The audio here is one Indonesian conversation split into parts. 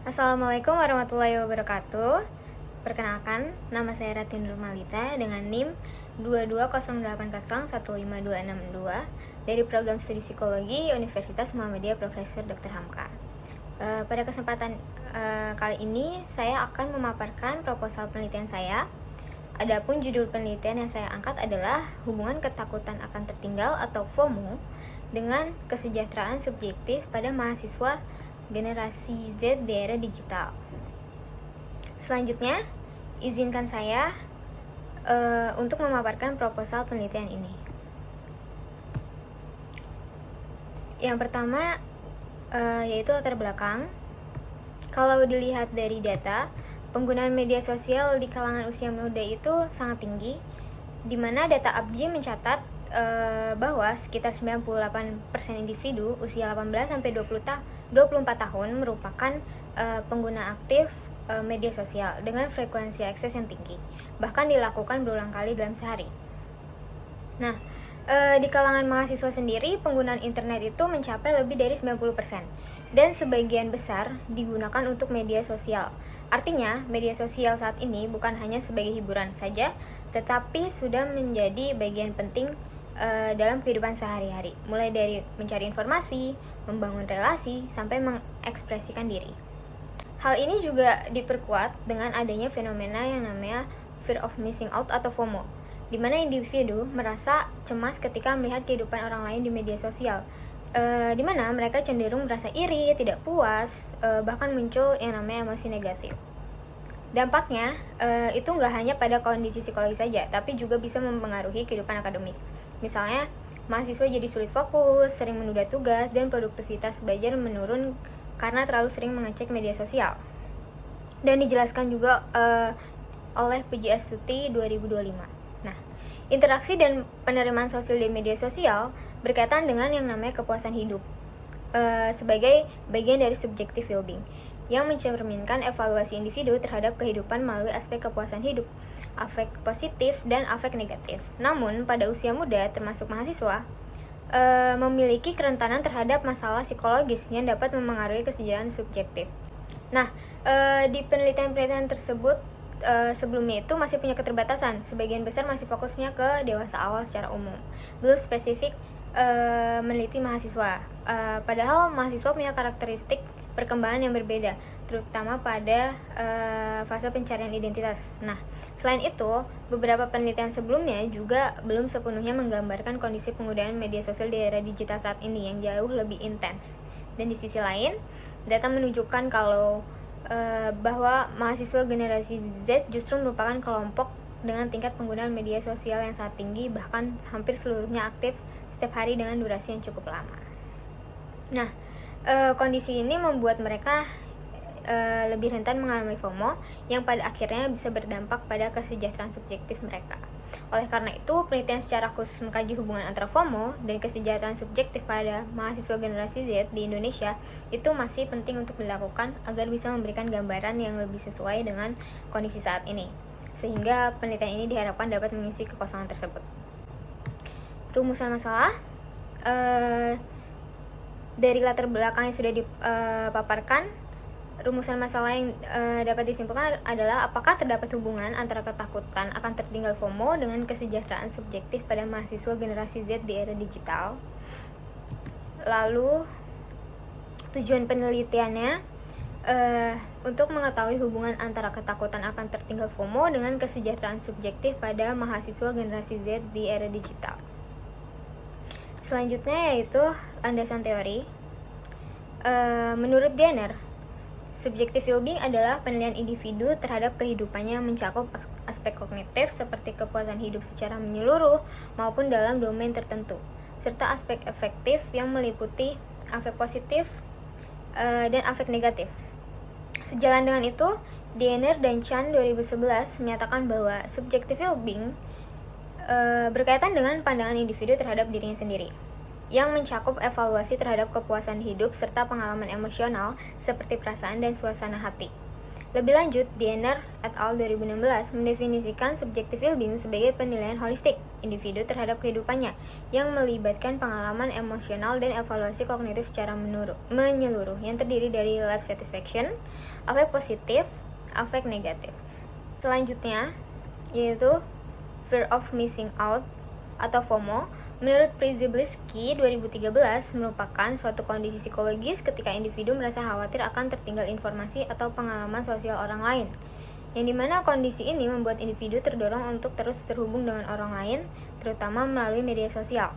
Assalamualaikum warahmatullahi wabarakatuh. Perkenalkan, nama saya Ratin Nurmalita dengan NIM 2208015262 dari Program Studi Psikologi Universitas Muhammadiyah Profesor Dr. Hamka. Pada kesempatan kali ini saya akan memaparkan proposal penelitian saya. Adapun judul penelitian yang saya angkat adalah hubungan ketakutan akan tertinggal atau FOMO dengan kesejahteraan subjektif pada mahasiswa generasi Z di era digital. Selanjutnya, izinkan saya untuk memaparkan proposal penelitian ini. Yang pertama yaitu latar belakang. Kalau dilihat dari data, penggunaan media sosial di kalangan usia muda itu sangat tinggi, di mana data APJI mencatat bahwa sekitar 98% individu usia 18-24 tahun merupakan pengguna aktif media sosial dengan frekuensi akses yang tinggi, bahkan dilakukan berulang kali dalam sehari. Nah, di kalangan mahasiswa sendiri, penggunaan internet itu mencapai lebih dari 90%, dan sebagian besar digunakan untuk media sosial. Artinya, media sosial saat ini bukan hanya sebagai hiburan saja, tetapi sudah menjadi bagian penting dalam kehidupan sehari-hari, mulai dari mencari informasi, membangun relasi, sampai mengekspresikan diri. Hal ini juga diperkuat dengan adanya fenomena yang namanya fear of missing out atau FOMO, di mana individu merasa cemas ketika melihat kehidupan orang lain di media sosial, di mana mereka cenderung merasa iri, tidak puas, bahkan muncul yang namanya emosi negatif. Dampaknya itu nggak hanya pada kondisi psikologi saja, tapi juga bisa mempengaruhi kehidupan akademik. Misalnya, mahasiswa jadi sulit fokus, sering menunda tugas, dan produktivitas belajar menurun karena terlalu sering mengecek media sosial. Dan dijelaskan juga oleh Pujiastuti 2025. Nah, interaksi dan penerimaan sosial di media sosial berkaitan dengan yang namanya kepuasan hidup sebagai bagian dari subjective well-being yang mencerminkan evaluasi individu terhadap kehidupan melalui aspek kepuasan hidup, afek positif dan afek negatif. Namun, pada usia muda, termasuk mahasiswa, memiliki kerentanan terhadap masalah psikologis yang dapat memengaruhi kesejahteraan subjektif. Nah, di penelitian-penelitian tersebut sebelumnya itu masih punya keterbatasan. Sebagian besar masih fokusnya ke dewasa awal secara umum, belum spesifik meneliti mahasiswa. Padahal mahasiswa punya karakteristik perkembangan yang berbeda, terutama pada fase pencarian identitas. Nah, selain itu, beberapa penelitian sebelumnya juga belum sepenuhnya menggambarkan kondisi penggunaan media sosial di era digital saat ini yang jauh lebih intens. Dan di sisi lain, data menunjukkan kalau bahwa mahasiswa generasi Z justru merupakan kelompok dengan tingkat penggunaan media sosial yang sangat tinggi, bahkan hampir seluruhnya aktif setiap hari dengan durasi yang cukup lama. Nah, kondisi ini membuat mereka lebih rentan mengalami FOMO yang pada akhirnya bisa berdampak pada kesejahteraan subjektif mereka. Oleh karena itu, penelitian secara khusus mengkaji hubungan antara FOMO dan kesejahteraan subjektif pada mahasiswa generasi Z di Indonesia itu masih penting untuk dilakukan agar bisa memberikan gambaran yang lebih sesuai dengan kondisi saat ini, sehingga penelitian ini diharapkan dapat mengisi kekosongan tersebut. Rumusan masalah dari latar belakang yang sudah dipaparkan, rumusan masalah yang dapat disimpulkan adalah apakah terdapat hubungan antara ketakutan akan tertinggal FOMO dengan kesejahteraan subjektif pada mahasiswa generasi Z di era digital. Lalu, tujuan penelitiannya untuk mengetahui hubungan antara ketakutan akan tertinggal FOMO dengan kesejahteraan subjektif pada mahasiswa generasi Z di era digital. Selanjutnya yaitu landasan teori. Menurut Diener, subjective well-being adalah penilaian individu terhadap kehidupannya yang mencakup aspek kognitif seperti kepuasan hidup secara menyeluruh maupun dalam domain tertentu, serta aspek efektif yang meliputi afek positif dan afek negatif. Sejalan dengan itu, Diener dan Chan 2011 menyatakan bahwa subjective well-being berkaitan dengan pandangan individu terhadap dirinya sendiri, yang mencakup evaluasi terhadap kepuasan hidup serta pengalaman emosional seperti perasaan dan suasana hati. Lebih lanjut, Diener et al. 2016 mendefinisikan subjective well-being sebagai penilaian holistik individu terhadap kehidupannya yang melibatkan pengalaman emosional dan evaluasi kognitif secara menyeluruh yang terdiri dari life satisfaction, afek positif, afek negatif. Selanjutnya, yaitu fear of missing out atau FOMO. Menurut Przybylski 2013 merupakan suatu kondisi psikologis ketika individu merasa khawatir akan tertinggal informasi atau pengalaman sosial orang lain, yang dimana kondisi ini membuat individu terdorong untuk terus terhubung dengan orang lain, terutama melalui media sosial.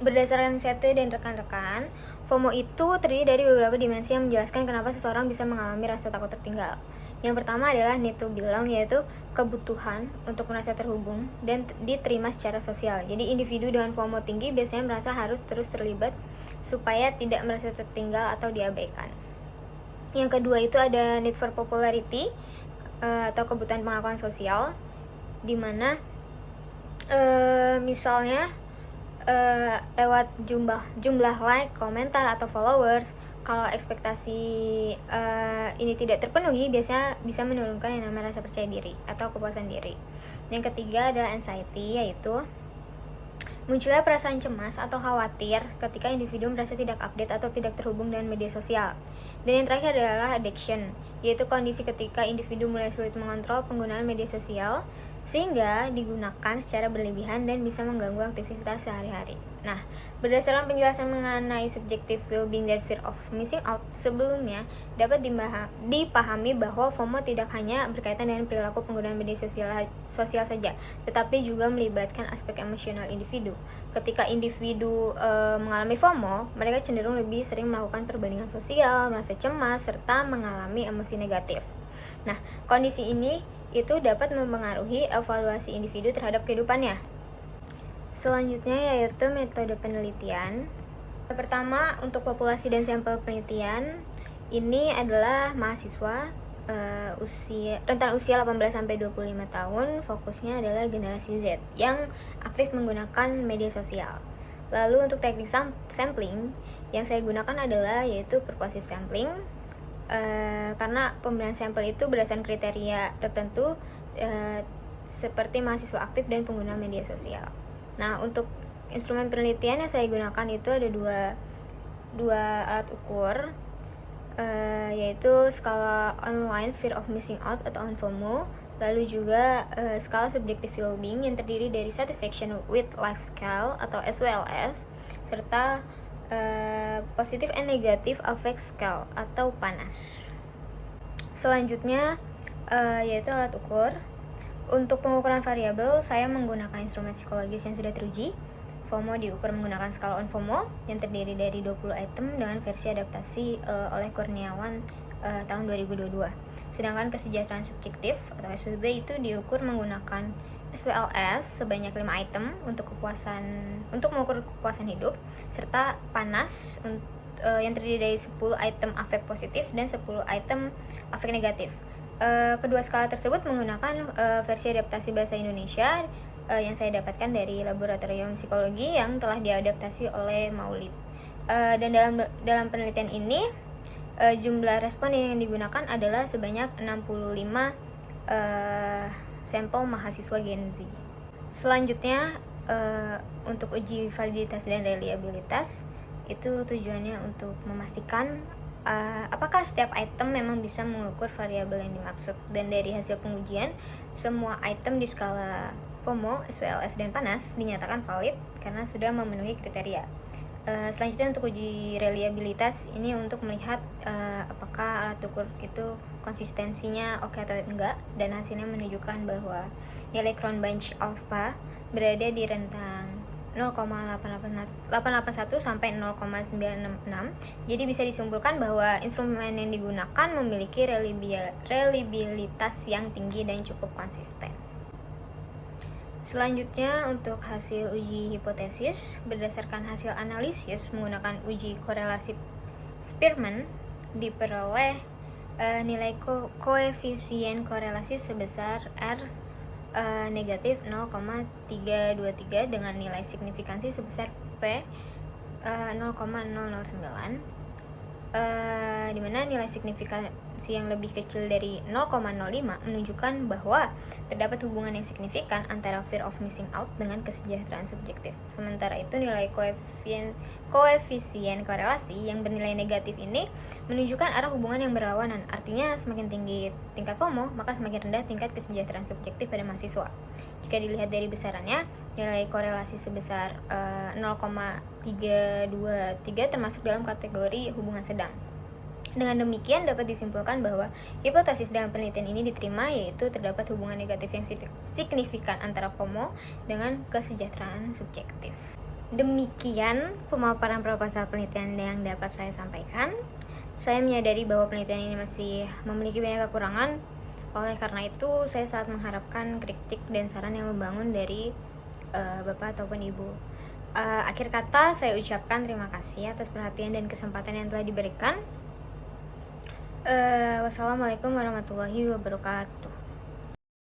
Berdasarkan Sete dan rekan-rekan, FOMO itu terdiri dari beberapa dimensi yang menjelaskan kenapa seseorang bisa mengalami rasa takut tertinggal. Yang pertama adalah need to belong, yaitu kebutuhan untuk merasa terhubung dan diterima secara sosial. Jadi individu dengan FOMO tinggi biasanya merasa harus terus terlibat supaya tidak merasa tertinggal atau diabaikan. Yang kedua itu ada need for popularity atau kebutuhan pengakuan sosial, dimana misalnya lewat jumlah like, komentar atau followers. Kalau ekspektasi ini tidak terpenuhi, biasanya bisa menurunkan yang namanya rasa percaya diri atau kepuasan diri. Yang ketiga adalah anxiety, yaitu munculnya perasaan cemas atau khawatir ketika individu merasa tidak update atau tidak terhubung dengan media sosial. Dan yang terakhir adalah addiction, yaitu kondisi ketika individu mulai sulit mengontrol penggunaan media sosial sehingga digunakan secara berlebihan dan bisa mengganggu aktivitas sehari-hari. Nah, berdasarkan penjelasan mengenai subjective well-being dan fear of missing out sebelumnya, dapat dipahami bahwa FOMO tidak hanya berkaitan dengan perilaku penggunaan media sosial saja, tetapi juga melibatkan aspek emosional individu. Ketika individu mengalami FOMO, mereka cenderung lebih sering melakukan perbandingan sosial, merasa cemas, serta mengalami emosi negatif. Nah, kondisi ini itu dapat mempengaruhi evaluasi individu terhadap kehidupannya. Selanjutnya yaitu metode penelitian. Pertama, untuk populasi dan sampel penelitian, ini adalah mahasiswa rentan usia 18-25 tahun, fokusnya adalah generasi Z yang aktif menggunakan media sosial. Lalu untuk teknik sampling yang saya gunakan adalah yaitu persuasive sampling, karena pemberian sampel itu berdasarkan kriteria tertentu seperti mahasiswa aktif dan pengguna media sosial. Nah, untuk instrumen penelitian yang saya gunakan itu ada dua alat ukur, yaitu skala online fear of missing out atau FOMO, lalu juga skala subjective well-being yang terdiri dari satisfaction with life scale atau SWLS, serta positive and negative affect scale atau PANAS. Selanjutnya yaitu alat ukur. Untuk pengukuran variabel, saya menggunakan instrumen psikologis yang sudah teruji. FOMO diukur menggunakan skala FOMO yang terdiri dari 20 item dengan versi adaptasi oleh Kurniawan tahun 2022. Sedangkan kesejahteraan subjektif atau SWB itu diukur menggunakan SWLS sebanyak 5 item untuk mengukur kepuasan hidup, serta PANAS yang terdiri dari 10 item afek positif dan 10 item afek negatif. Kedua skala tersebut menggunakan versi adaptasi bahasa Indonesia yang saya dapatkan dari laboratorium psikologi yang telah diadaptasi oleh Maulid. Dan dalam penelitian ini jumlah respon yang digunakan adalah sebanyak 65 sampel mahasiswa Gen Z. Selanjutnya untuk uji validitas dan reliabilitas, itu tujuannya untuk memastikan apakah setiap item memang bisa mengukur variabel yang dimaksud. Dan dari hasil pengujian, semua item di skala FOMO, SWLS, dan PANAS dinyatakan valid karena sudah memenuhi kriteria. Selanjutnya untuk uji reliabilitas, ini untuk melihat apakah alat ukur itu konsistensinya oke atau enggak, dan hasilnya menunjukkan bahwa nilai Crown Bench alpha berada di rentang 0,881 sampai 0,966. Jadi bisa disimpulkan bahwa instrumen yang digunakan memiliki reliabilitas yang tinggi dan cukup konsisten. Selanjutnya untuk hasil uji hipotesis, berdasarkan hasil analisis menggunakan uji korelasi Spearman, diperoleh nilai koefisien korelasi sebesar R negatif 0,323 dengan nilai signifikansi sebesar P 0,009. dimana nilai signifikansi yang lebih kecil dari 0,05 menunjukkan bahwa terdapat hubungan yang signifikan antara fear of missing out dengan kesejahteraan subjektif. Sementara itu nilai koefisien korelasi yang bernilai negatif ini menunjukkan arah hubungan yang berlawanan. Artinya semakin tinggi tingkat FOMO, maka semakin rendah tingkat kesejahteraan subjektif pada mahasiswa. Jika dilihat dari besarannya, nilai korelasi sebesar 0,323 termasuk dalam kategori hubungan sedang. Dengan demikian dapat disimpulkan bahwa hipotesis dalam penelitian ini diterima, yaitu terdapat hubungan negatif yang signifikan antara FOMO dengan kesejahteraan subjektif. Demikian pemaparan proposal penelitian yang dapat saya sampaikan. Saya menyadari bahwa penelitian ini masih memiliki banyak kekurangan. Oleh karena itu, saya sangat mengharapkan kritik dan saran yang membangun dari Bapak ataupun Ibu. Akhir kata, saya ucapkan terima kasih atas perhatian dan kesempatan yang telah diberikan. Wassalamualaikum warahmatullahi wabarakatuh.